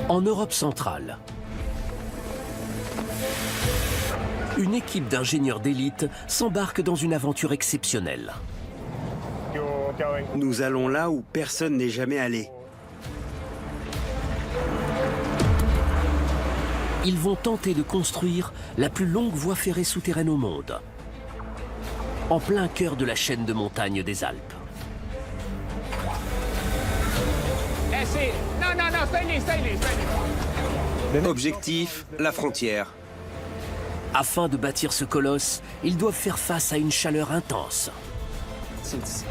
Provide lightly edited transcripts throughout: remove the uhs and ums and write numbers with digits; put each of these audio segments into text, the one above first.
En Europe centrale, une équipe d'ingénieurs d'élite s'embarque dans une aventure exceptionnelle. Nous allons là où personne n'est jamais allé. Ils vont tenter de construire la plus longue voie ferrée souterraine au monde, en plein cœur de la chaîne de montagnes des Alpes. Objectif, la frontière. Afin de bâtir ce colosse, ils doivent faire face à une chaleur intense.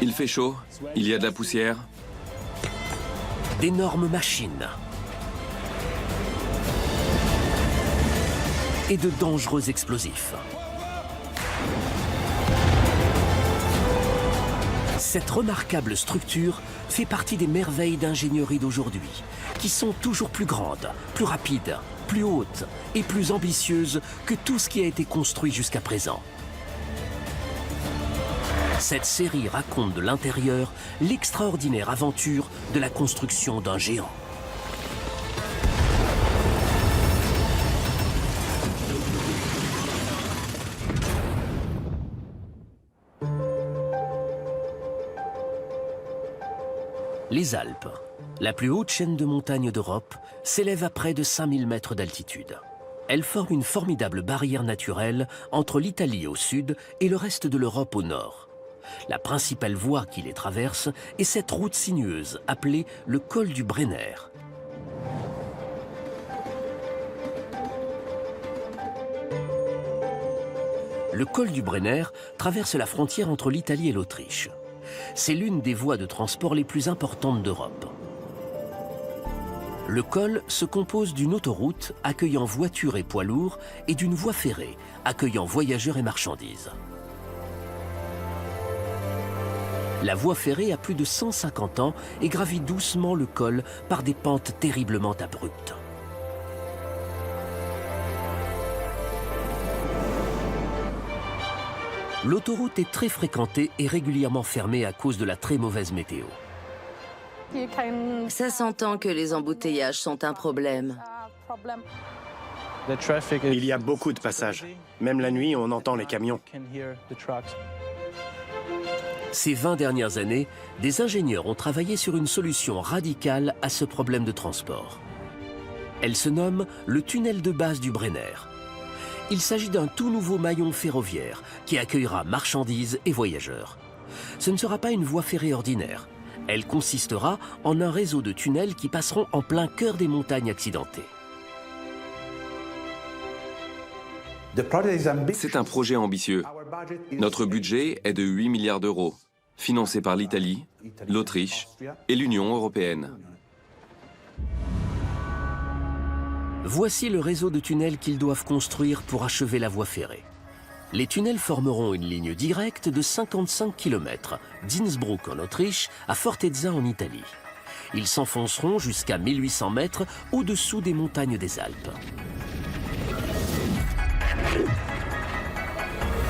Il fait chaud, il y a de la poussière. D'énormes machines et de dangereux explosifs. Cette remarquable structure fait partie des merveilles d'ingénierie d'aujourd'hui, qui sont toujours plus grandes, plus rapides, plus hautes et plus ambitieuses que tout ce qui a été construit jusqu'à présent. Cette série raconte de l'intérieur l'extraordinaire aventure de la construction d'un géant. Les Alpes, la plus haute chaîne de montagnes d'Europe, s'élève à près de 5000 mètres d'altitude. Elle forme une formidable barrière naturelle entre l'Italie au sud et le reste de l'Europe au nord. La principale voie qui les traverse est cette route sinueuse appelée le col du Brenner. Le col du Brenner traverse la frontière entre l'Italie et l'Autriche. C'est l'une des voies de transport les plus importantes d'Europe. Le col se compose d'une autoroute accueillant voitures et poids lourds et d'une voie ferrée accueillant voyageurs et marchandises. La voie ferrée a plus de 150 ans et gravit doucement le col par des pentes terriblement abruptes. L'autoroute est très fréquentée et régulièrement fermée à cause de la très mauvaise météo. Ça s'entend que les embouteillages sont un problème. Il y a beaucoup de passages. Même la nuit, on entend les camions. Ces 20 dernières années, des ingénieurs ont travaillé sur une solution radicale à ce problème de transport. Elle se nomme le tunnel de base du Brenner. Il s'agit d'un tout nouveau maillon ferroviaire qui accueillera marchandises et voyageurs. Ce ne sera pas une voie ferrée ordinaire. Elle consistera en un réseau de tunnels qui passeront en plein cœur des montagnes accidentées. C'est un projet ambitieux. Notre budget est de 8 milliards d'euros, financé par l'Italie, l'Autriche et l'Union européenne. Voici le réseau de tunnels qu'ils doivent construire pour achever la voie ferrée. Les tunnels formeront une ligne directe de 55 km d'Innsbruck en Autriche à Fortezza en Italie. Ils s'enfonceront jusqu'à 1800 mètres au-dessous des montagnes des Alpes.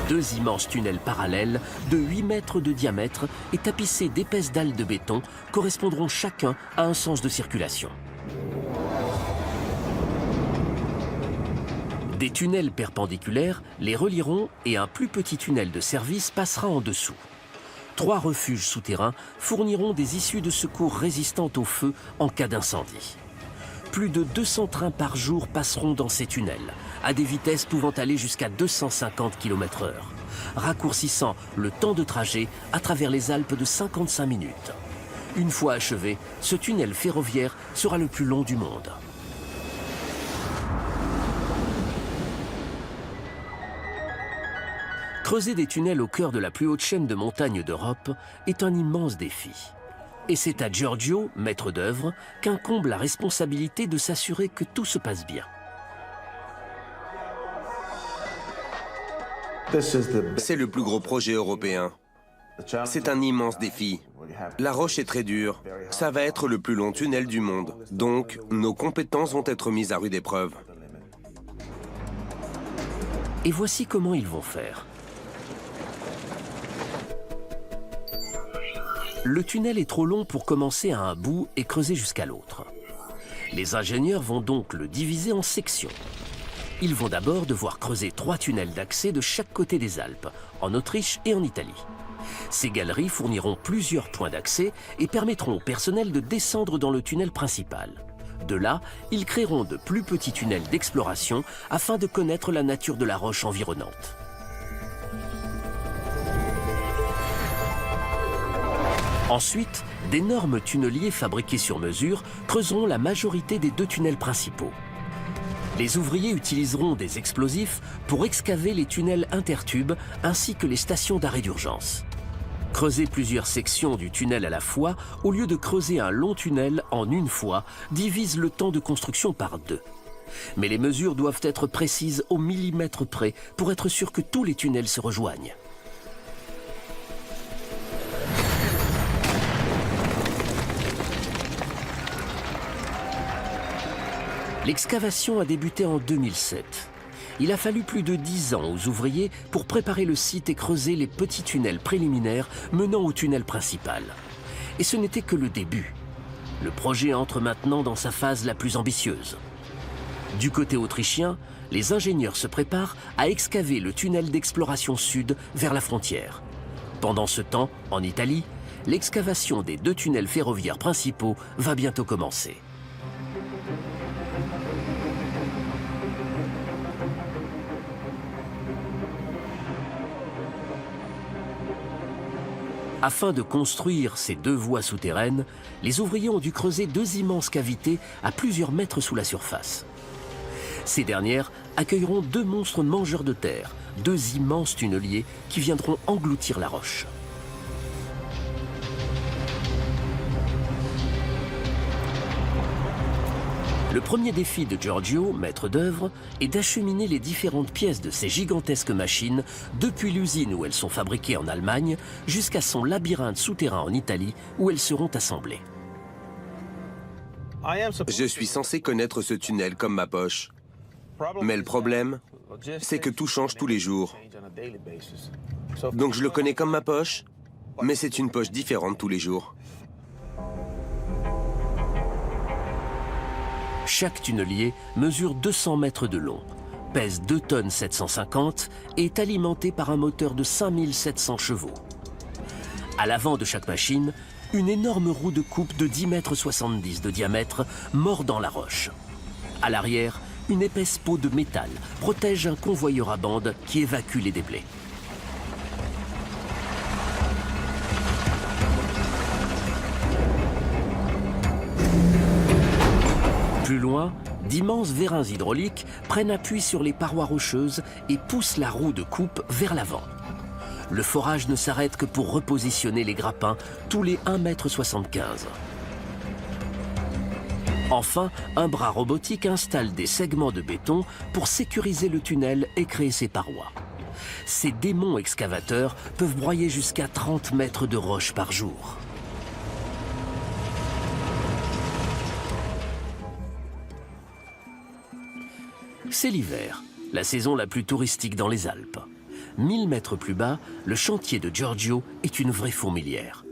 Deux immenses tunnels parallèles de 8 mètres de diamètre et tapissés d'épaisses dalles de béton correspondront chacun à un sens de circulation. Des tunnels perpendiculaires les relieront et un plus petit tunnel de service passera en dessous. 3 refuges souterrains fourniront des issues de secours résistantes au feu en cas d'incendie. Plus de 200 trains par jour passeront dans ces tunnels, à des vitesses pouvant aller jusqu'à 250 km/h, raccourcissant le temps de trajet à travers les Alpes de 55 minutes. Une fois achevé, ce tunnel ferroviaire sera le plus long du monde. Creuser des tunnels au cœur de la plus haute chaîne de montagnes d'Europe est un immense défi. Et c'est à Giorgio, maître d'œuvre, qu'incombe la responsabilité de s'assurer que tout se passe bien. C'est le plus gros projet européen. C'est un immense défi. La roche est très dure. Ça va être le plus long tunnel du monde. Donc, nos compétences vont être mises à rude épreuve. Et voici comment ils vont faire. Le tunnel est trop long pour commencer à un bout et creuser jusqu'à l'autre. Les ingénieurs vont donc le diviser en sections. Ils vont d'abord devoir creuser 3 tunnels d'accès de chaque côté des Alpes, en Autriche et en Italie. Ces galeries fourniront plusieurs points d'accès et permettront au personnel de descendre dans le tunnel principal. De là, ils créeront de plus petits tunnels d'exploration afin de connaître la nature de la roche environnante. Ensuite, d'énormes tunneliers fabriqués sur mesure creuseront la majorité des 2 tunnels principaux. Les ouvriers utiliseront des explosifs pour excaver les tunnels intertubes ainsi que les stations d'arrêt d'urgence. Creuser plusieurs sections du tunnel à la fois, au lieu de creuser un long tunnel en une fois, divise le temps de construction par 2. Mais les mesures doivent être précises au millimètre près pour être sûr que tous les tunnels se rejoignent. L'excavation a débuté en 2007. Il a fallu plus de 10 ans aux ouvriers pour préparer le site et creuser les petits tunnels préliminaires menant au tunnel principal. Et ce n'était que le début. Le projet entre maintenant dans sa phase la plus ambitieuse. Du côté autrichien, les ingénieurs se préparent à excaver le tunnel d'exploration sud vers la frontière. Pendant ce temps, en Italie, l'excavation des 2 tunnels ferroviaires principaux va bientôt commencer. Afin de construire ces 2 voies souterraines, les ouvriers ont dû creuser 2 immenses cavités à plusieurs mètres sous la surface. Ces dernières accueilleront 2 monstres mangeurs de terre, 2 immenses tunneliers qui viendront engloutir la roche. Le premier défi de Giorgio, maître d'œuvre, est d'acheminer les différentes pièces de ces gigantesques machines depuis l'usine où elles sont fabriquées en Allemagne jusqu'à son labyrinthe souterrain en Italie où elles seront assemblées. Je suis censé connaître ce tunnel comme ma poche. Mais le problème, c'est que tout change tous les jours. Donc je le connais comme ma poche, mais c'est une poche différente tous les jours. Chaque tunnelier mesure 200 mètres de long, pèse 2 tonnes 750 et est alimenté par un moteur de 5700 chevaux. À l'avant de chaque machine, une énorme roue de coupe de 10,70 mètres de diamètre mord dans la roche. À l'arrière, une épaisse peau de métal protège un convoyeur à bande qui évacue les déblais. Plus loin, d'immenses vérins hydrauliques prennent appui sur les parois rocheuses et poussent la roue de coupe vers l'avant. Le forage ne s'arrête que pour repositionner les grappins tous les 1,75 m. Enfin, un bras robotique installe des segments de béton pour sécuriser le tunnel et créer ses parois. Ces démons excavateurs peuvent broyer jusqu'à 30 mètres de roche par jour. C'est l'hiver, la saison la plus touristique dans les Alpes. 1000 mètres plus bas, le chantier de Giorgio est une vraie fourmilière.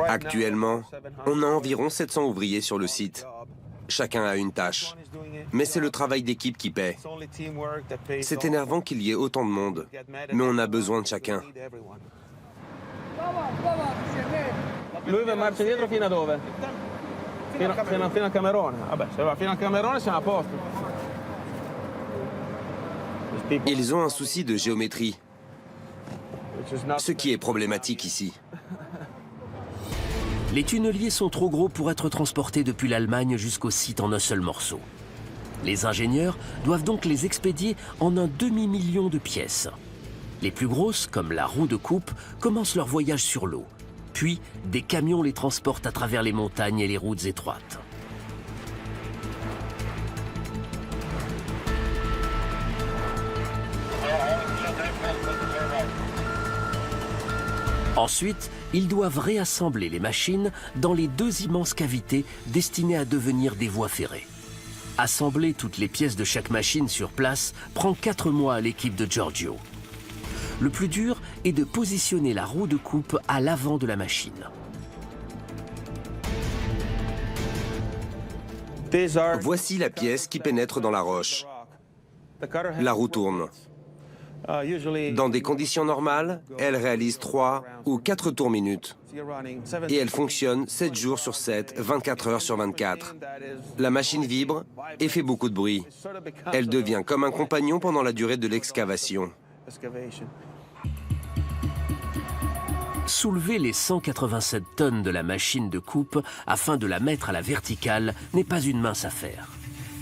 Actuellement, on a environ 700 ouvriers sur le site. Chacun a une tâche. Mais c'est le travail d'équipe qui paie. C'est énervant qu'il y ait autant de monde, mais on a besoin de chacun. Lui va marcia dietro fino a dove? Fino a Camerone. Vabbè, se va fino a Camerone siamo a posto. Ils ont un souci de géométrie, ce qui est problématique ici. Les tunneliers sont trop gros pour être transportés depuis l'Allemagne jusqu'au site en un seul morceau. Les ingénieurs doivent donc les expédier en un demi-million de pièces. Les plus grosses, comme la roue de coupe, commencent leur voyage sur l'eau. Puis, des camions les transportent à travers les montagnes et les routes étroites. Ensuite, ils doivent réassembler les machines dans les 2 immenses cavités destinées à devenir des voies ferrées. Assembler toutes les pièces de chaque machine sur place prend 4 mois à l'équipe de Giorgio. Le plus dur est de positionner la roue de coupe à l'avant de la machine. Voici la pièce qui pénètre dans la roche. La roue tourne. Dans des conditions normales, elle réalise 3 ou 4 tours minutes. Et elle fonctionne 7 jours sur 7, 24 heures sur 24. La machine vibre et fait beaucoup de bruit. Elle devient comme un compagnon pendant la durée de l'excavation. Soulever les 187 tonnes de la machine de coupe afin de la mettre à la verticale n'est pas une mince affaire.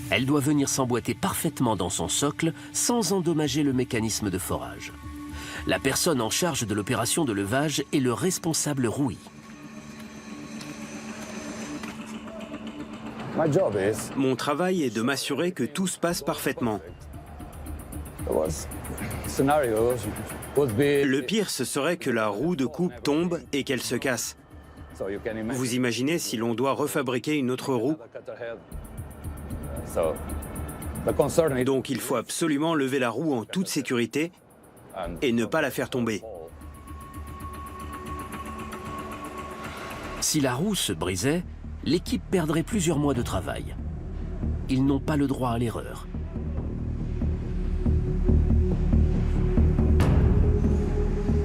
Elle doit venir s'emboîter parfaitement dans son socle sans endommager le mécanisme de forage. La personne en charge de l'opération de levage est le responsable rouille. Mon travail est de m'assurer que tout se passe parfaitement. Le pire, ce serait que la roue de coupe tombe et qu'elle se casse. Vous imaginez si l'on doit refabriquer une autre roue? Donc il faut absolument lever la roue en toute sécurité et ne pas la faire tomber. Si la roue se brisait, l'équipe perdrait plusieurs mois de travail. Ils n'ont pas le droit à l'erreur.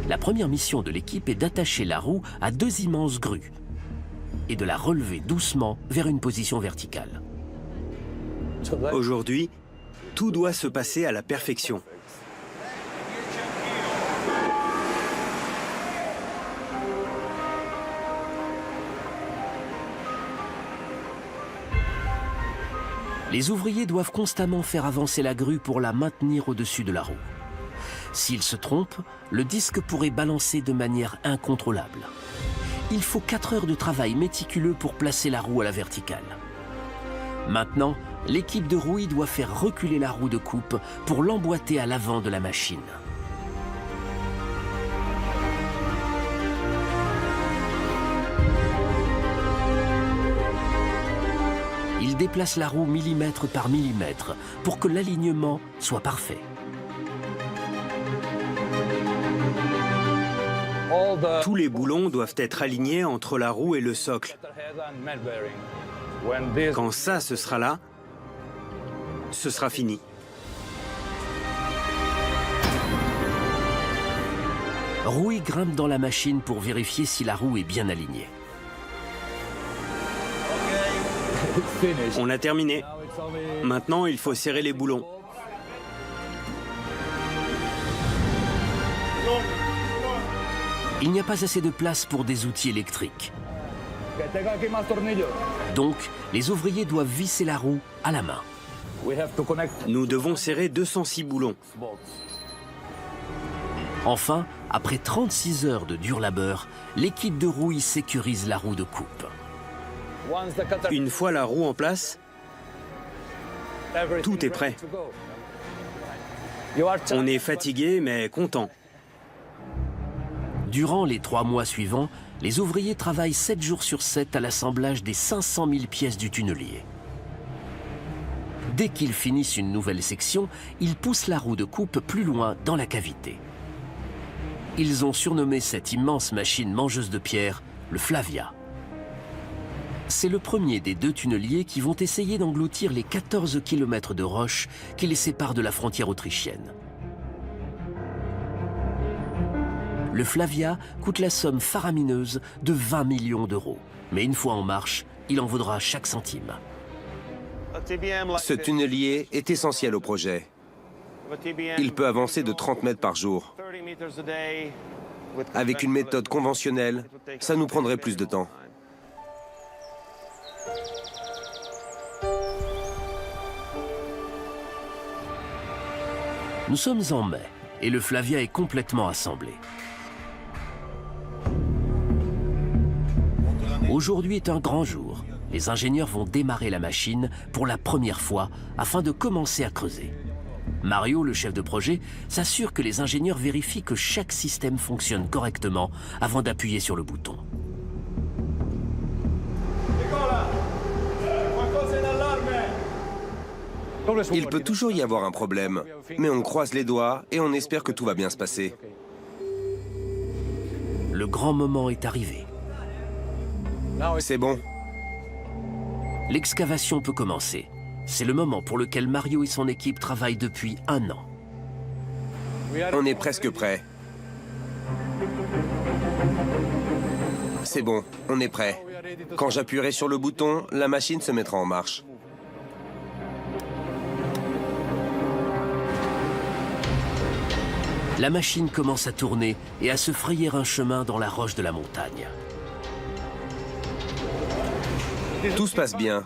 La première mission de l'équipe est d'attacher la roue à 2 immenses grues et de la relever doucement vers une position verticale. Aujourd'hui, tout doit se passer à la perfection. Les ouvriers doivent constamment faire avancer la grue pour la maintenir au-dessus de la roue. S'ils se trompent, le disque pourrait balancer de manière incontrôlable. Il faut 4 heures de travail méticuleux pour placer la roue à la verticale. Maintenant, l'équipe de rouille doit faire reculer la roue de coupe pour l'emboîter à l'avant de la machine. Ils déplacent la roue millimètre par millimètre pour que l'alignement soit parfait. Tous les boulons doivent être alignés entre la roue et le socle. Quand ça, ce sera là, ce sera fini. Rouille grimpe dans la machine pour vérifier si la roue est bien alignée. On a terminé. Maintenant, il faut serrer les boulons. Il n'y a pas assez de place pour des outils électriques. Donc, les ouvriers doivent visser la roue à la main. Nous devons serrer 206 boulons. Enfin, après 36 heures de dur labeur, l'équipe de rouille sécurise la roue de coupe. Une fois la roue en place, tout est prêt. On est fatigué, mais content. Durant les 3 mois suivants, les ouvriers travaillent 7 jours sur 7 à l'assemblage des 500 000 pièces du tunnelier. Dès qu'ils finissent une nouvelle section, ils poussent la roue de coupe plus loin dans la cavité. Ils ont surnommé cette immense machine mangeuse de pierre le Flavia. C'est le premier des 2 tunneliers qui vont essayer d'engloutir les 14 km de roches qui les séparent de la frontière autrichienne. Le Flavia coûte la somme faramineuse de 20 millions d'euros. Mais une fois en marche, il en vaudra chaque centime. Ce tunnelier est essentiel au projet. Il peut avancer de 30 mètres par jour. Avec une méthode conventionnelle, ça nous prendrait plus de temps. Nous sommes en mai et le Flavia est complètement assemblé. Aujourd'hui est un grand jour. Les ingénieurs vont démarrer la machine pour la première fois afin de commencer à creuser. Mario, le chef de projet, s'assure que les ingénieurs vérifient que chaque système fonctionne correctement avant d'appuyer sur le bouton. Il peut toujours y avoir un problème, mais on croise les doigts et on espère que tout va bien se passer. Le grand moment est arrivé. C'est bon. L'excavation peut commencer. C'est le moment pour lequel Mario et son équipe travaillent depuis 1 an. On est presque prêt. C'est bon, on est prêt. Quand j'appuierai sur le bouton, la machine se mettra en marche. La machine commence à tourner et à se frayer un chemin dans la roche de la montagne. Tout se passe bien.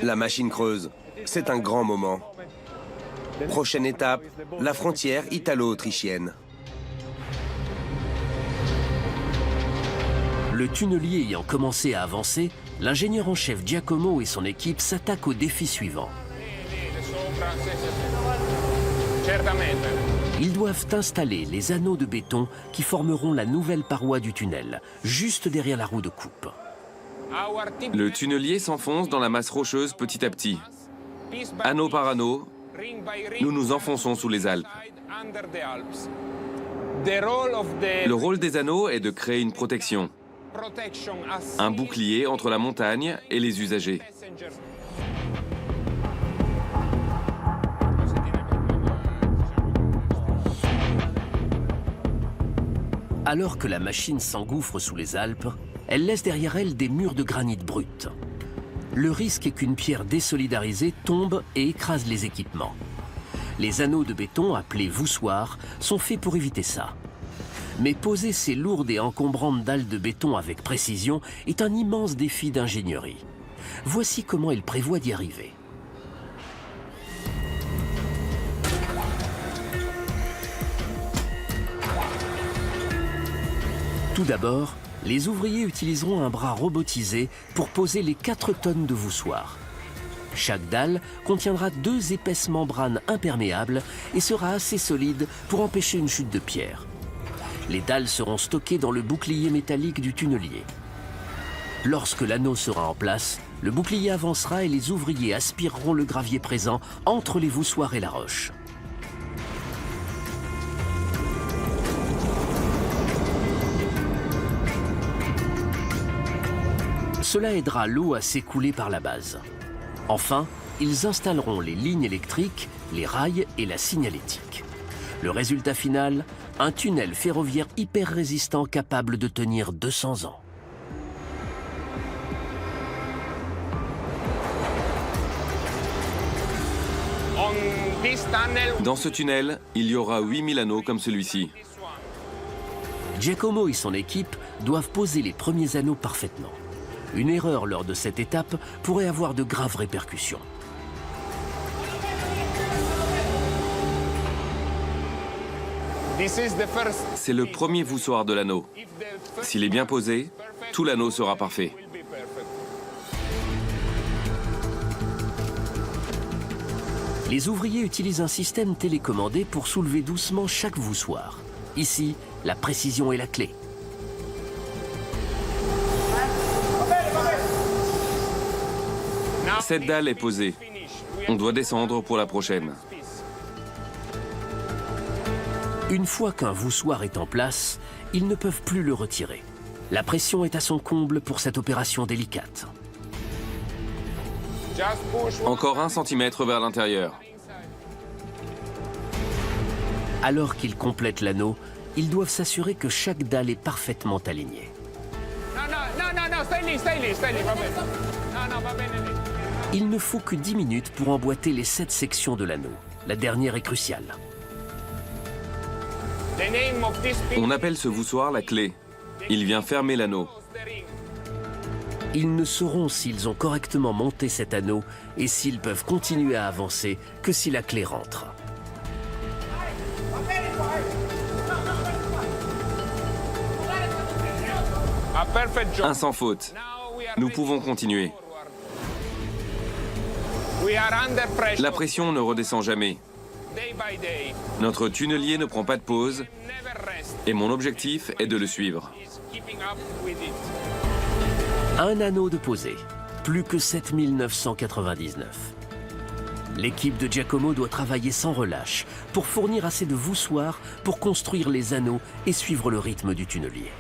La machine creuse. C'est un grand moment. Prochaine étape, la frontière italo-autrichienne. Le tunnelier ayant commencé à avancer, l'ingénieur en chef Giacomo et son équipe s'attaquent au défi suivant. Ils doivent installer les anneaux de béton qui formeront la nouvelle paroi du tunnel, juste derrière la roue de coupe. Le tunnelier s'enfonce dans la masse rocheuse petit à petit. Anneau par anneau, nous nous enfonçons sous les Alpes. Le rôle des anneaux est de créer une protection, un bouclier entre la montagne et les usagers. Alors que la machine s'engouffre sous les Alpes, elle laisse derrière elle des murs de granit brut. Le risque est qu'une pierre désolidarisée tombe et écrase les équipements. Les anneaux de béton, appelés voussoirs, sont faits pour éviter ça. Mais poser ces lourdes et encombrantes dalles de béton avec précision est un immense défi d'ingénierie. Voici comment il prévoit d'y arriver. Tout d'abord, les ouvriers utiliseront un bras robotisé pour poser les 4 tonnes de voussoirs. Chaque dalle contiendra 2 épaisses membranes imperméables et sera assez solide pour empêcher une chute de pierre. Les dalles seront stockées dans le bouclier métallique du tunnelier. Lorsque l'anneau sera en place, le bouclier avancera et les ouvriers aspireront le gravier présent entre les voussoirs et la roche. Cela aidera l'eau à s'écouler par la base. Enfin, ils installeront les lignes électriques, les rails et la signalétique. Le résultat final, un tunnel ferroviaire hyper résistant capable de tenir 200 ans. Dans ce tunnel, il y aura 8000 anneaux comme celui-ci. Giacomo et son équipe doivent poser les premiers anneaux parfaitement. Une erreur lors de cette étape pourrait avoir de graves répercussions. C'est le premier voussoir de l'anneau. S'il est bien posé, tout l'anneau sera parfait. Les ouvriers utilisent un système télécommandé pour soulever doucement chaque voussoir. Ici, la précision est la clé. Cette dalle est posée. On doit descendre pour la prochaine. Une fois qu'un voussoir est en place, ils ne peuvent plus le retirer. La pression est à son comble pour cette opération délicate. Encore 1 centimètre vers l'intérieur. Alors qu'ils complètent l'anneau, ils doivent s'assurer que chaque dalle est parfaitement alignée. Il ne faut que 10 minutes pour emboîter les 7 sections de l'anneau. La dernière est cruciale. On appelle ce voussoir la clé. Il vient fermer l'anneau. Ils ne sauront s'ils ont correctement monté cet anneau et s'ils peuvent continuer à avancer que si la clé rentre. Un sans faute. Nous pouvons continuer. La pression ne redescend jamais. Notre tunnelier ne prend pas de pause et mon objectif est de le suivre. Un anneau de posé, plus que 7999. L'équipe de Giacomo doit travailler sans relâche pour fournir assez de voussoirs pour construire les anneaux et suivre le rythme du tunnelier.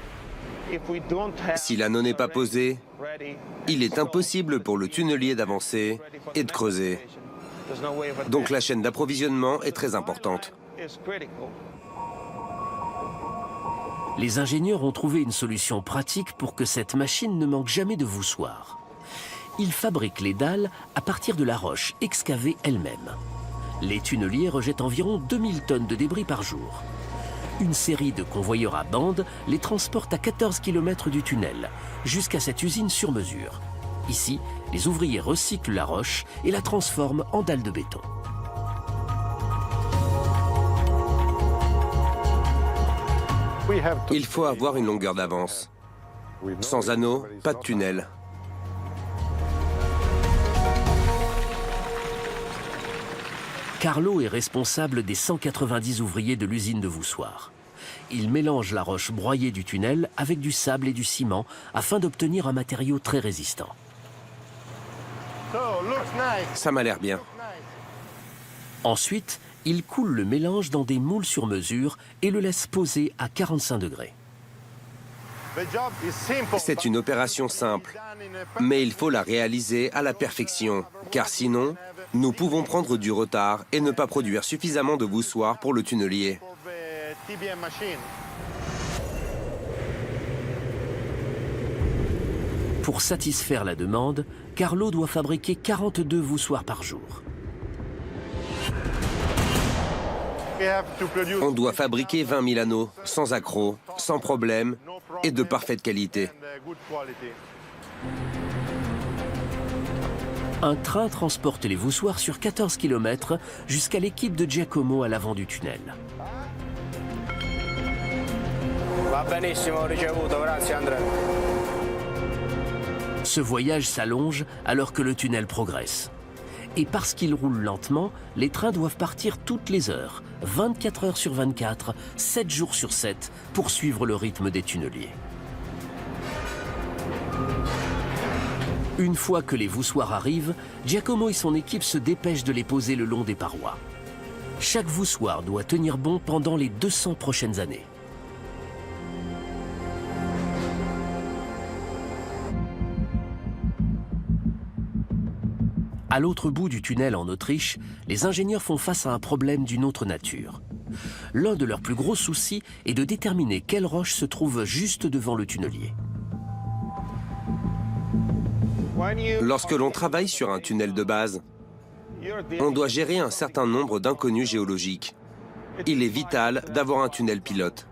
Si l'anneau n'est pas posé, il est impossible pour le tunnelier d'avancer et de creuser. Donc la chaîne d'approvisionnement est très importante. Les ingénieurs ont trouvé une solution pratique pour que cette machine ne manque jamais de voussoirs. Ils fabriquent les dalles à partir de la roche excavée elle-même. Les tunneliers rejettent environ 2000 tonnes de débris par jour. Une série de convoyeurs à bande les transporte à 14 km du tunnel, jusqu'à cette usine sur mesure. Ici, les ouvriers recyclent la roche et la transforment en dalles de béton. Il faut avoir une longueur d'avance. Sans anneau, pas de tunnel. Carlo est responsable des 190 ouvriers de l'usine de voussoirs. Il mélange la roche broyée du tunnel avec du sable et du ciment afin d'obtenir un matériau très résistant. Ça m'a l'air bien. Ensuite, il coule le mélange dans des moules sur mesure et le laisse poser à 45 degrés. C'est une opération simple, mais il faut la réaliser à la perfection, car sinon, nous pouvons prendre du retard et ne pas produire suffisamment de voussoirs pour le tunnelier. Pour satisfaire la demande, Carlo doit fabriquer 42 voussoirs par jour. On doit fabriquer 20 000 anneaux, sans accroc, sans problème et de parfaite qualité. Un train transporte les voussoirs sur 14 km jusqu'à l'équipe de Giacomo à l'avant du tunnel. Ce voyage s'allonge alors que le tunnel progresse. Et parce qu'il roule lentement, les trains doivent partir toutes les heures, 24 heures sur 24, 7 jours sur 7, pour suivre le rythme des tunneliers. Une fois que les voussoirs arrivent, Giacomo et son équipe se dépêchent de les poser le long des parois. Chaque voussoir doit tenir bon pendant les 200 prochaines années. À l'autre bout du tunnel en Autriche, les ingénieurs font face à un problème d'une autre nature. L'un de leurs plus gros soucis est de déterminer quelle roche se trouve juste devant le tunnelier. Lorsque l'on travaille sur un tunnel de base, on doit gérer un certain nombre d'inconnus géologiques. Il est vital d'avoir un tunnel pilote.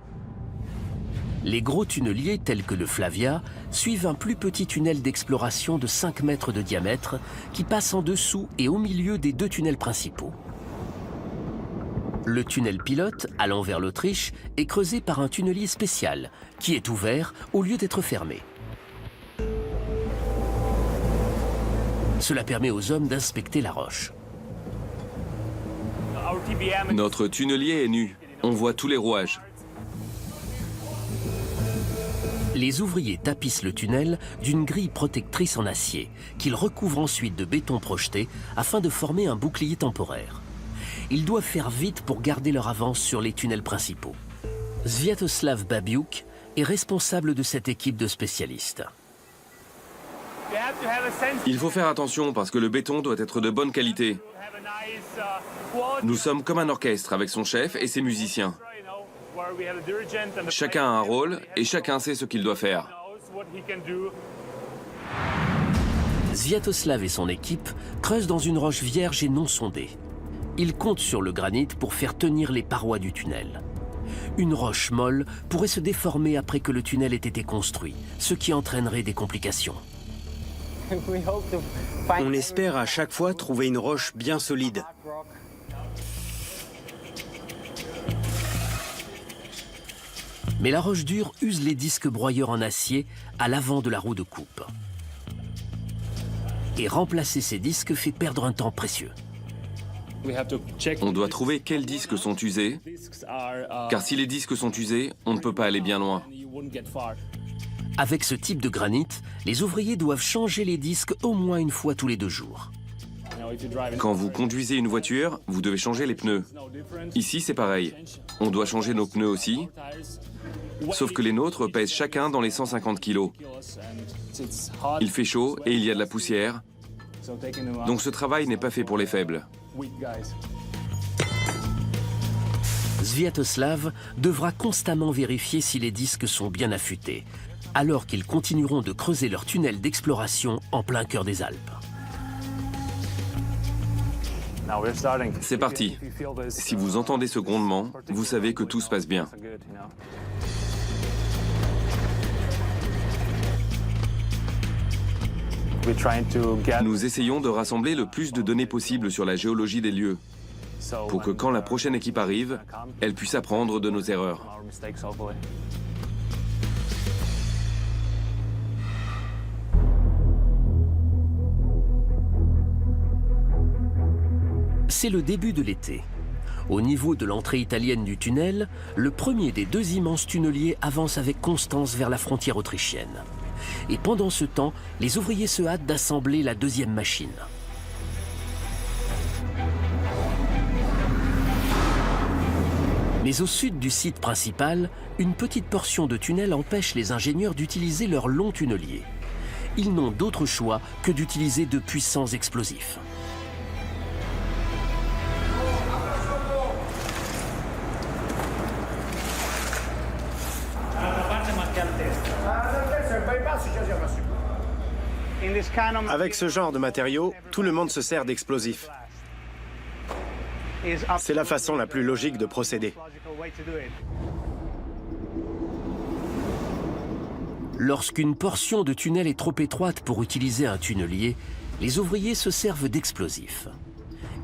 Les gros tunneliers, tels que le Flavia, suivent un plus petit tunnel d'exploration de 5 mètres de diamètre qui passe en dessous et au milieu des deux tunnels principaux. Le tunnel pilote, allant vers l'Autriche, est creusé par un tunnelier spécial qui est ouvert au lieu d'être fermé. Cela permet aux hommes d'inspecter la roche. Notre tunnelier est nu. On voit tous les rouages. Les ouvriers tapissent le tunnel d'une grille protectrice en acier, qu'ils recouvrent ensuite de béton projeté afin de former un bouclier temporaire. Ils doivent faire vite pour garder leur avance sur les tunnels principaux. Sviatoslav Babiuk est responsable de cette équipe de spécialistes. Il faut faire attention parce que le béton doit être de bonne qualité. Nous sommes comme un orchestre avec son chef et ses musiciens. Chacun a un rôle et chacun sait ce qu'il doit faire. Sviatoslav et son équipe creusent dans une roche vierge et non sondée. Ils comptent sur le granit pour faire tenir les parois du tunnel. Une roche molle pourrait se déformer après que le tunnel ait été construit, ce qui entraînerait des complications. On espère à chaque fois trouver une roche bien solide. Mais la roche dure use les disques broyeurs en acier à l'avant de la roue de coupe. Et remplacer ces disques fait perdre un temps précieux. On doit trouver quels disques sont usés, car si les disques sont usés, on ne peut pas aller bien loin. Avec ce type de granit, les ouvriers doivent changer les disques au moins une fois tous les 2 jours. Quand vous conduisez une voiture, vous devez changer les pneus. Ici, c'est pareil. On doit changer nos pneus aussi. Sauf que les nôtres pèsent chacun dans les 150 kilos. Il fait chaud et il y a de la poussière. Donc ce travail n'est pas fait pour les faibles. Sviatoslav devra constamment vérifier si les disques sont bien affûtés, alors qu'ils continueront de creuser leur tunnel d'exploration en plein cœur des Alpes. C'est parti. Si vous entendez ce grondement, vous savez que tout se passe bien. Nous essayons de rassembler le plus de données possible sur la géologie des lieux, pour que quand la prochaine équipe arrive, elle puisse apprendre de nos erreurs. C'est le début de l'été. Au niveau de l'entrée italienne du tunnel, le premier des deux immenses tunneliers avance avec constance vers la frontière autrichienne. Et pendant ce temps, les ouvriers se hâtent d'assembler la deuxième machine. Mais au sud du site principal, une petite portion de tunnel empêche les ingénieurs d'utiliser leur long tunnelier. Ils n'ont d'autre choix que d'utiliser de puissants explosifs. Avec ce genre de matériaux, tout le monde se sert d'explosifs. C'est la façon la plus logique de procéder. Lorsqu'une portion de tunnel est trop étroite pour utiliser un tunnelier, les ouvriers se servent d'explosifs.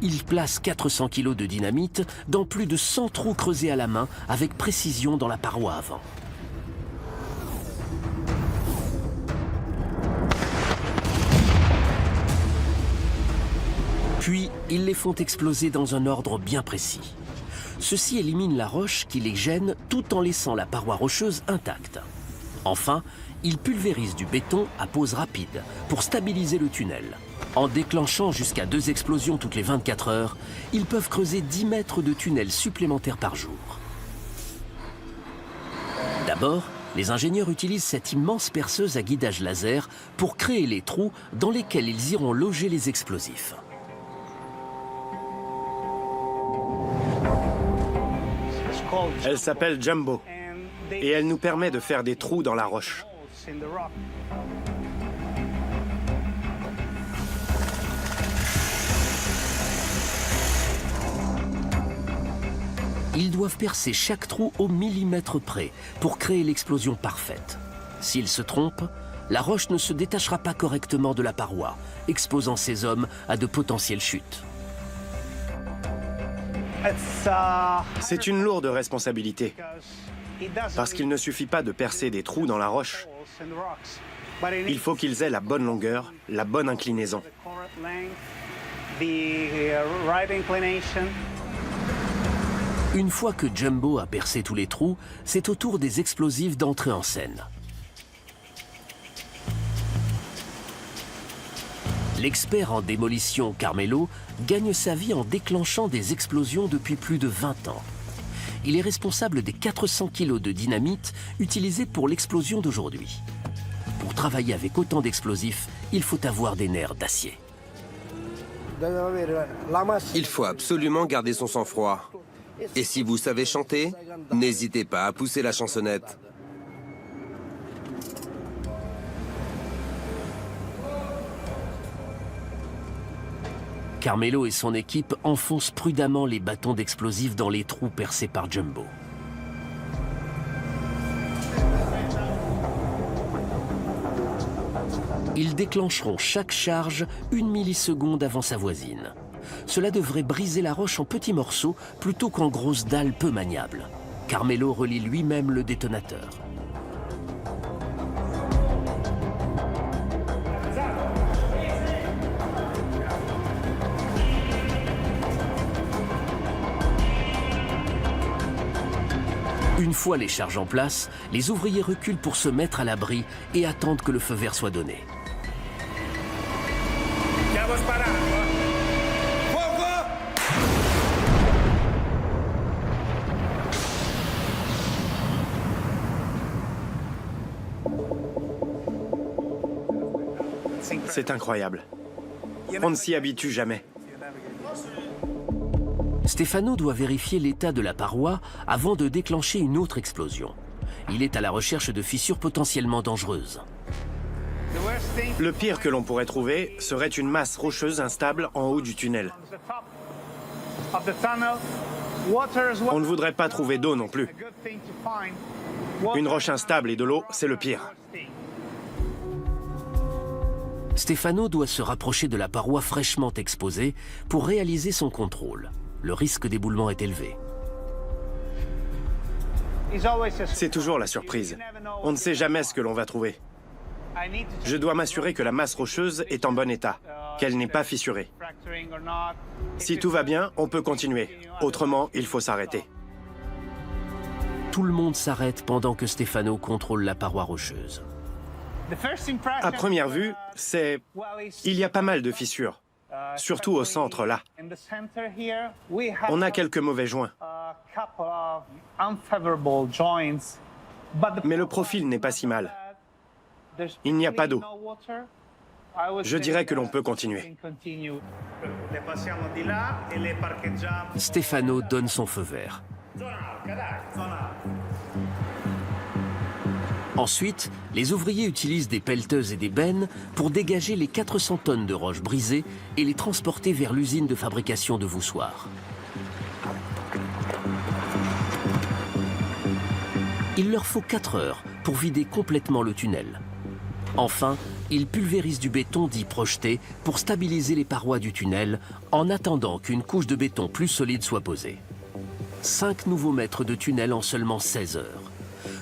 Ils placent 400 kg de dynamite dans plus de 100 trous creusés à la main avec précision dans la paroi avant. Puis, ils les font exploser dans un ordre bien précis. Ceci élimine la roche qui les gêne tout en laissant la paroi rocheuse intacte. Enfin, ils pulvérisent du béton à pause rapide pour stabiliser le tunnel. En déclenchant jusqu'à 2 explosions toutes les 24 heures, ils peuvent creuser 10 mètres de tunnel supplémentaires par jour. D'abord, les ingénieurs utilisent cette immense perceuse à guidage laser pour créer les trous dans lesquels ils iront loger les explosifs. Elle s'appelle Jumbo et elle nous permet de faire des trous dans la roche. Ils doivent percer chaque trou au millimètre près pour créer l'explosion parfaite. S'ils se trompent, la roche ne se détachera pas correctement de la paroi, exposant ces hommes à de potentielles chutes. C'est une lourde responsabilité, parce qu'il ne suffit pas de percer des trous dans la roche. Il faut qu'ils aient la bonne longueur, la bonne inclinaison. Une fois que Jumbo a percé tous les trous, c'est au tour des explosifs d'entrer en scène. L'expert en démolition Carmelo gagne sa vie en déclenchant des explosions depuis plus de 20 ans. Il est responsable des 400 kg de dynamite utilisés pour l'explosion d'aujourd'hui. Pour travailler avec autant d'explosifs, il faut avoir des nerfs d'acier. Il faut absolument garder son sang-froid. Et si vous savez chanter, n'hésitez pas à pousser la chansonnette. Carmelo et son équipe enfoncent prudemment les bâtons d'explosifs dans les trous percés par Jumbo. Ils déclencheront chaque charge 1 milliseconde avant sa voisine. Cela devrait briser la roche en petits morceaux plutôt qu'en grosses dalles peu maniables. Carmelo relie lui-même le détonateur. Une fois les charges en place, les ouvriers reculent pour se mettre à l'abri et attendent que le feu vert soit donné. C'est incroyable. On ne s'y habitue jamais. Stefano doit vérifier l'état de la paroi avant de déclencher une autre explosion. Il est à la recherche de fissures potentiellement dangereuses. Le pire que l'on pourrait trouver serait une masse rocheuse instable en haut du tunnel. On ne voudrait pas trouver d'eau non plus. Une roche instable et de l'eau, c'est le pire. Stefano doit se rapprocher de la paroi fraîchement exposée pour réaliser son contrôle. Le risque d'éboulement est élevé. C'est toujours la surprise. On ne sait jamais ce que l'on va trouver. Je dois m'assurer que la masse rocheuse est en bon état, qu'elle n'est pas fissurée. Si tout va bien, on peut continuer. Autrement, il faut s'arrêter. Tout le monde s'arrête pendant que Stefano contrôle la paroi rocheuse. À première vue, il y a pas mal de fissures, surtout au centre, là. On a quelques mauvais joints. Mais le profil n'est pas si mal. Il n'y a pas d'eau. Je dirais que l'on peut continuer. Stefano donne son feu vert. Ensuite, les ouvriers utilisent des pelleteuses et des bennes pour dégager les 400 tonnes de roches brisées et les transporter vers l'usine de fabrication de voussoirs. Il leur faut 4 heures pour vider complètement le tunnel. Enfin, ils pulvérisent du béton dit projeté pour stabiliser les parois du tunnel en attendant qu'une couche de béton plus solide soit posée. 5 nouveaux mètres de tunnel en seulement 16 heures.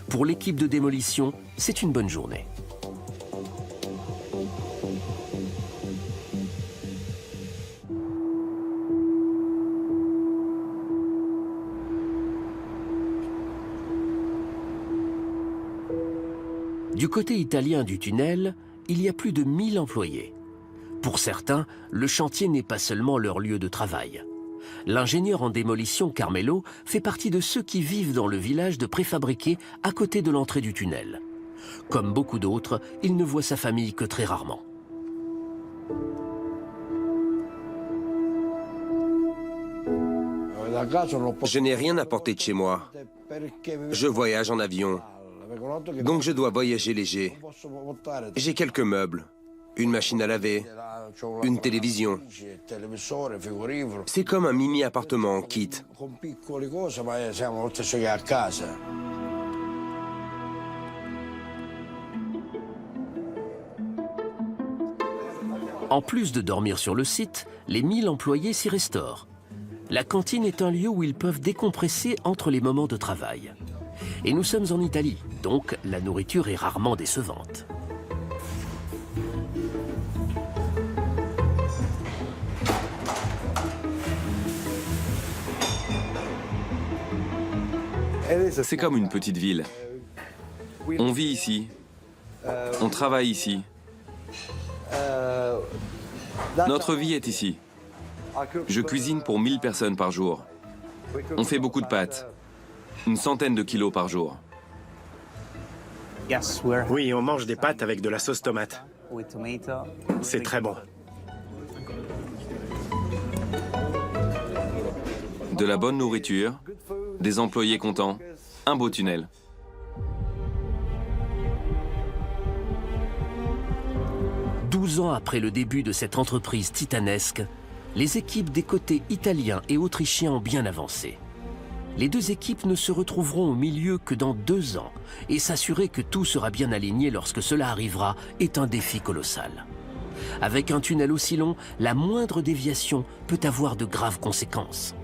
Pour l'équipe de démolition, c'est une bonne journée. Du côté italien du tunnel, il y a plus de 1000 employés. Pour certains, le chantier n'est pas seulement leur lieu de travail. L'ingénieur en démolition Carmelo fait partie de ceux qui vivent dans le village de préfabriqués à côté de l'entrée du tunnel. Comme beaucoup d'autres, il ne voit sa famille que très rarement. Je n'ai rien apporté de chez moi. Je voyage en avion, donc je dois voyager léger. J'ai quelques meubles, une machine à laver, une télévision. C'est comme un mini-appartement en kit. En plus de dormir sur le site, les 1000 employés s'y restaurent. La cantine est un lieu où ils peuvent décompresser entre les moments de travail. Et nous sommes en Italie, donc la nourriture est rarement décevante. C'est comme une petite ville. On vit ici. On travaille ici. Notre vie est ici. Je cuisine pour 1000 personnes par jour. On fait beaucoup de pâtes. Une centaine de kilos par jour. Oui, on mange des pâtes avec de la sauce tomate. C'est très bon. De la bonne nourriture, des employés contents, un beau tunnel. « 12 ans après le début de cette entreprise titanesque, les équipes des côtés italiens et autrichiens ont bien avancé. Les deux équipes ne se retrouveront au milieu que dans 2 ans, et s'assurer que tout sera bien aligné lorsque cela arrivera est un défi colossal. Avec un tunnel aussi long, la moindre déviation peut avoir de graves conséquences.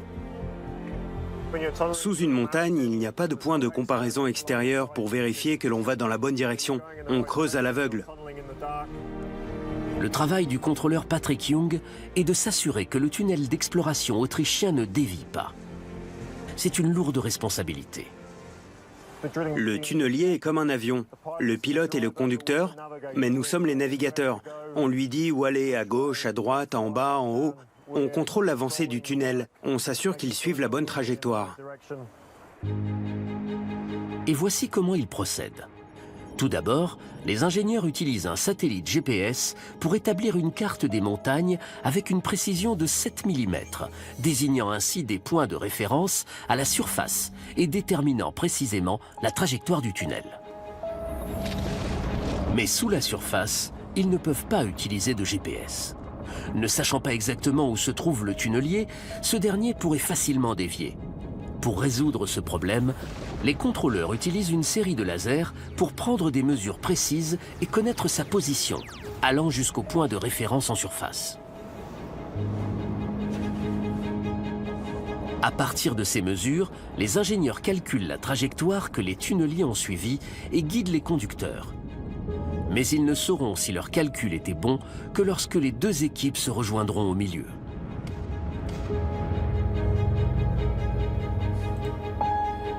Sous une montagne, il n'y a pas de point de comparaison extérieur pour vérifier que l'on va dans la bonne direction. On creuse à l'aveugle. Le travail du contrôleur Patrick Young est de s'assurer que le tunnel d'exploration autrichien ne dévie pas. C'est une lourde responsabilité. Le tunnelier est comme un avion. Le pilote est le conducteur, mais nous sommes les navigateurs. On lui dit où aller, à gauche, à droite, en bas, en haut. On contrôle l'avancée du tunnel. On s'assure qu'il suive la bonne trajectoire. Et voici comment il procède. Tout d'abord, les ingénieurs utilisent un satellite GPS pour établir une carte des montagnes avec une précision de 7 mm, désignant ainsi des points de référence à la surface et déterminant précisément la trajectoire du tunnel. Mais sous la surface, ils ne peuvent pas utiliser de GPS. Ne sachant pas exactement où se trouve le tunnelier, ce dernier pourrait facilement dévier. Pour résoudre ce problème, les contrôleurs utilisent une série de lasers pour prendre des mesures précises et connaître sa position, allant jusqu'au point de référence en surface. À partir de ces mesures, les ingénieurs calculent la trajectoire que les tunneliers ont suivie et guident les conducteurs. Mais ils ne sauront si leur calcul était bon que lorsque les deux équipes se rejoindront au milieu.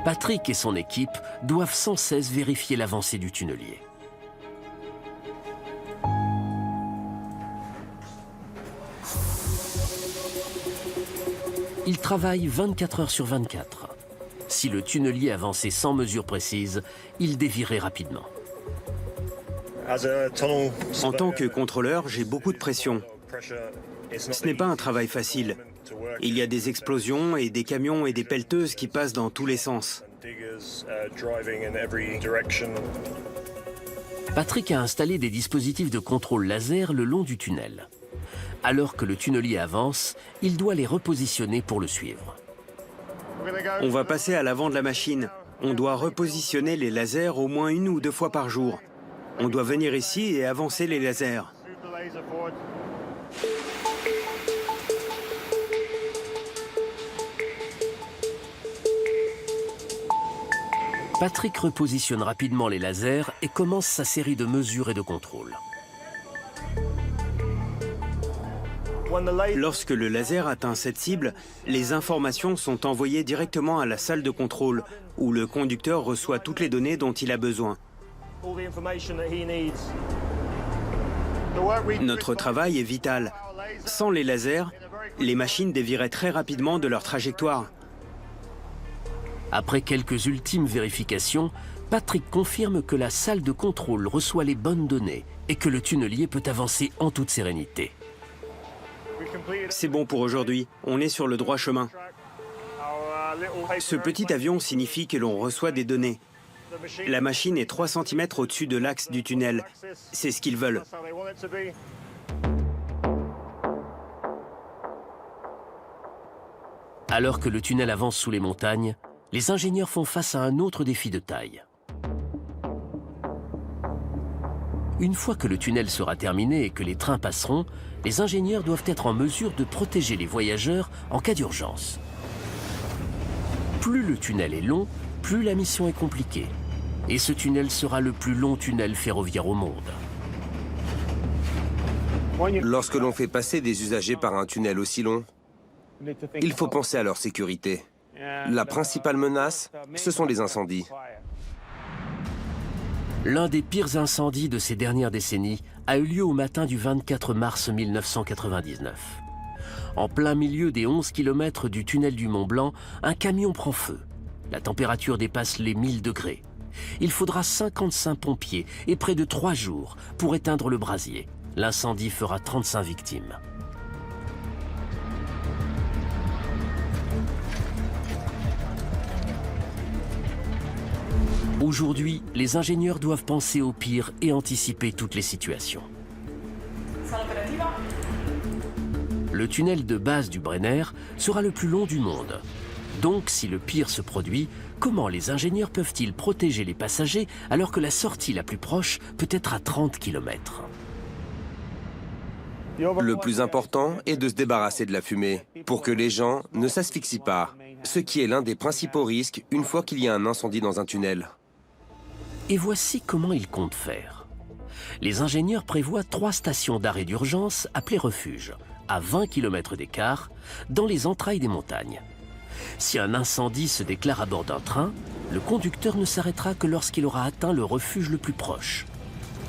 Patrick et son équipe doivent sans cesse vérifier l'avancée du tunnelier. Ils travaillent 24 heures sur 24. Si le tunnelier avançait sans mesure précise, il dévierait rapidement. En tant que contrôleur, j'ai beaucoup de pression. Ce n'est pas un travail facile. Il y a des explosions et des camions et des pelleteuses qui passent dans tous les sens. Patrick a installé des dispositifs de contrôle laser le long du tunnel. Alors que le tunnelier avance, il doit les repositionner pour le suivre. On va passer à l'avant de la machine. On doit repositionner les lasers au moins 1 ou 2 fois par jour. On doit venir ici et avancer les lasers. Patrick repositionne rapidement les lasers et commence sa série de mesures et de contrôles. Lorsque le laser atteint cette cible, les informations sont envoyées directement à la salle de contrôle, où le conducteur reçoit toutes les données dont il a besoin. Notre travail est vital. Sans les lasers, les machines dévieraient très rapidement de leur trajectoire. Après quelques ultimes vérifications, Patrick confirme que la salle de contrôle reçoit les bonnes données et que le tunnelier peut avancer en toute sérénité. C'est bon pour aujourd'hui, on est sur le droit chemin. Ce petit avion signifie que l'on reçoit des données. La machine est 3 cm au-dessus de l'axe du tunnel. C'est ce qu'ils veulent. Alors que le tunnel avance sous les montagnes, les ingénieurs font face à un autre défi de taille. Une fois que le tunnel sera terminé et que les trains passeront, les ingénieurs doivent être en mesure de protéger les voyageurs en cas d'urgence. Plus le tunnel est long, plus la mission est compliquée. Et ce tunnel sera le plus long tunnel ferroviaire au monde. Lorsque l'on fait passer des usagers par un tunnel aussi long, il faut penser à leur sécurité. La principale menace, ce sont les incendies. L'un des pires incendies de ces dernières décennies a eu lieu au matin du 24 mars 1999. En plein milieu des 11 km du tunnel du Mont Blanc, un camion prend feu. La température dépasse les 1000 degrés. Il faudra 55 pompiers et près de 3 jours pour éteindre le brasier. L'incendie fera 35 victimes. Aujourd'hui, les ingénieurs doivent penser au pire et anticiper toutes les situations. Le tunnel de base du Brenner sera le plus long du monde. Donc, si le pire se produit, comment les ingénieurs peuvent-ils protéger les passagers alors que la sortie la plus proche peut être à 30 km? Le plus important est de se débarrasser de la fumée pour que les gens ne s'asphyxient pas, ce qui est l'un des principaux risques une fois qu'il y a un incendie dans un tunnel. Et voici comment ils comptent faire. Les ingénieurs prévoient 3 stations d'arrêt d'urgence appelées refuges, à 20 km d'écart, dans les entrailles des montagnes. Si un incendie se déclare à bord d'un train, le conducteur ne s'arrêtera que lorsqu'il aura atteint le refuge le plus proche.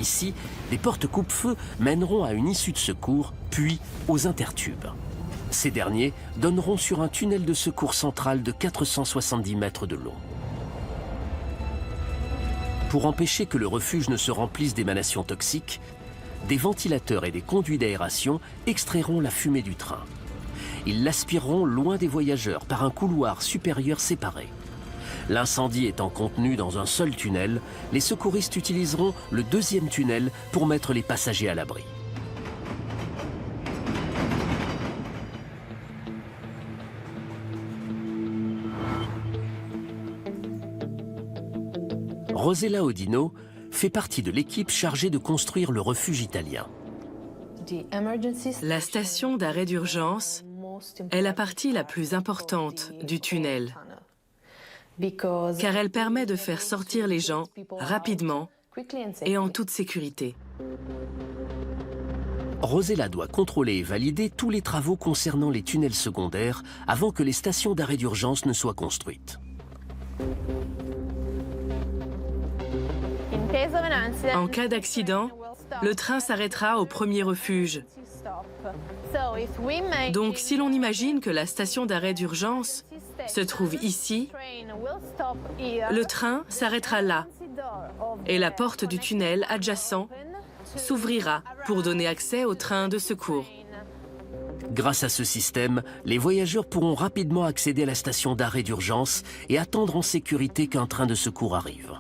Ici, des portes coupe-feu mèneront à une issue de secours, puis aux intertubes. Ces derniers donneront sur un tunnel de secours central de 470 mètres de long. Pour empêcher que le refuge ne se remplisse d'émanations toxiques, des ventilateurs et des conduits d'aération extrairont la fumée du train. Ils l'aspireront loin des voyageurs par un couloir supérieur séparé. L'incendie étant contenu dans un seul tunnel, les secouristes utiliseront le deuxième tunnel pour mettre les passagers à l'abri. Rosella Odino fait partie de l'équipe chargée de construire le refuge italien. La station d'arrêt d'urgence est la partie la plus importante du tunnel, car elle permet de faire sortir les gens rapidement et en toute sécurité. Rosella doit contrôler et valider tous les travaux concernant les tunnels secondaires avant que les stations d'arrêt d'urgence ne soient construites. En cas d'accident, le train s'arrêtera au premier refuge. Donc, si l'on imagine que la station d'arrêt d'urgence se trouve ici, le train s'arrêtera là et la porte du tunnel adjacent s'ouvrira pour donner accès au train de secours. Grâce à ce système, les voyageurs pourront rapidement accéder à la station d'arrêt d'urgence et attendre en sécurité qu'un train de secours arrive.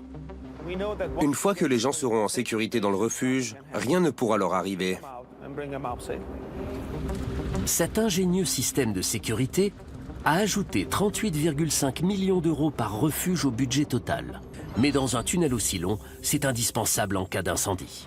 Une fois que les gens seront en sécurité dans le refuge, rien ne pourra leur arriver. Cet ingénieux système de sécurité a ajouté 38,5 millions d'euros par refuge au budget total. Mais dans un tunnel aussi long, c'est indispensable en cas d'incendie.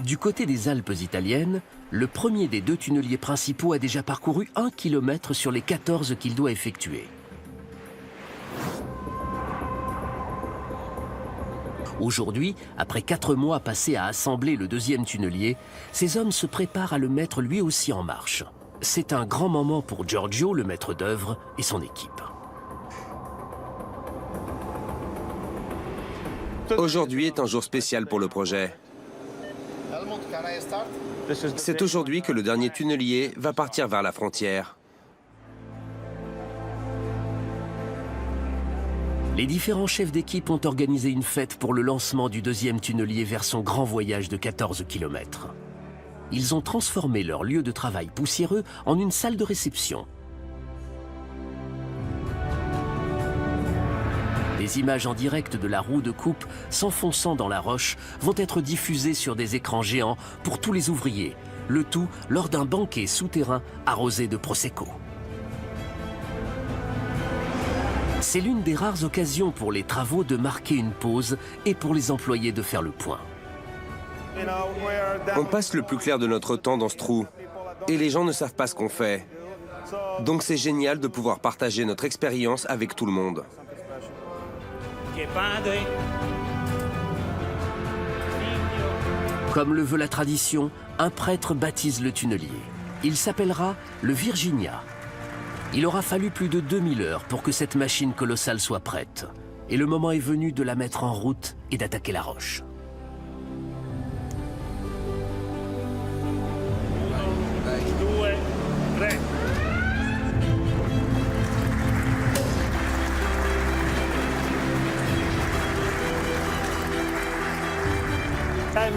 Du côté des Alpes italiennes, le premier des deux tunneliers principaux a déjà parcouru 1 km sur les 14 qu'il doit effectuer. Aujourd'hui, après 4 mois passés à assembler le deuxième tunnelier, ces hommes se préparent à le mettre lui aussi en marche. C'est un grand moment pour Giorgio, le maître d'œuvre, et son équipe. Aujourd'hui est un jour spécial pour le projet. C'est aujourd'hui que le dernier tunnelier va partir vers la frontière. Les différents chefs d'équipe ont organisé une fête pour le lancement du deuxième tunnelier vers son grand voyage de 14 km. Ils ont transformé leur lieu de travail poussiéreux en une salle de réception. Des images en direct de la roue de coupe s'enfonçant dans la roche vont être diffusées sur des écrans géants pour tous les ouvriers, le tout lors d'un banquet souterrain arrosé de Prosecco. C'est l'une des rares occasions pour les travaux de marquer une pause et pour les employés de faire le point. On passe le plus clair de notre temps dans ce trou, et les gens ne savent pas ce qu'on fait. Donc c'est génial de pouvoir partager notre expérience avec tout le monde. Comme le veut la tradition, un prêtre baptise le tunnelier. Il s'appellera le Virginia. Il aura fallu plus de 2000 heures pour que cette machine colossale soit prête. Et le moment est venu de la mettre en route et d'attaquer la roche.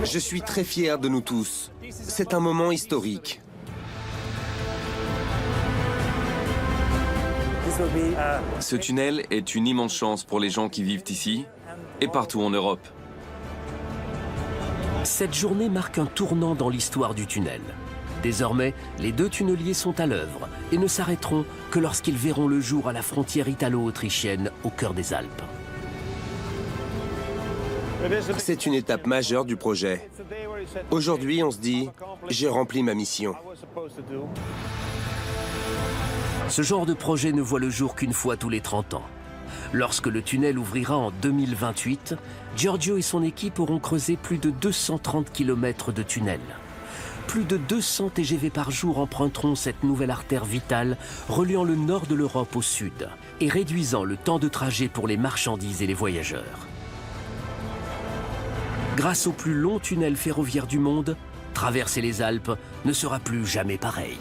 Je suis très fier de nous tous. C'est un moment historique. Ce tunnel est une immense chance pour les gens qui vivent ici et partout en Europe. Cette journée marque un tournant dans l'histoire du tunnel. Désormais, les deux tunneliers sont à l'œuvre et ne s'arrêteront que lorsqu'ils verront le jour à la frontière italo-autrichienne au cœur des Alpes. C'est une étape majeure du projet. Aujourd'hui, on se dit, j'ai rempli ma mission. Ce genre de projet ne voit le jour qu'une fois tous les 30 ans. Lorsque le tunnel ouvrira en 2028, Giorgio et son équipe auront creusé plus de 230 km de tunnel. Plus de 200 TGV par jour emprunteront cette nouvelle artère vitale reliant le nord de l'Europe au sud et réduisant le temps de trajet pour les marchandises et les voyageurs. Grâce au plus long tunnel ferroviaire du monde, traverser les Alpes ne sera plus jamais pareil.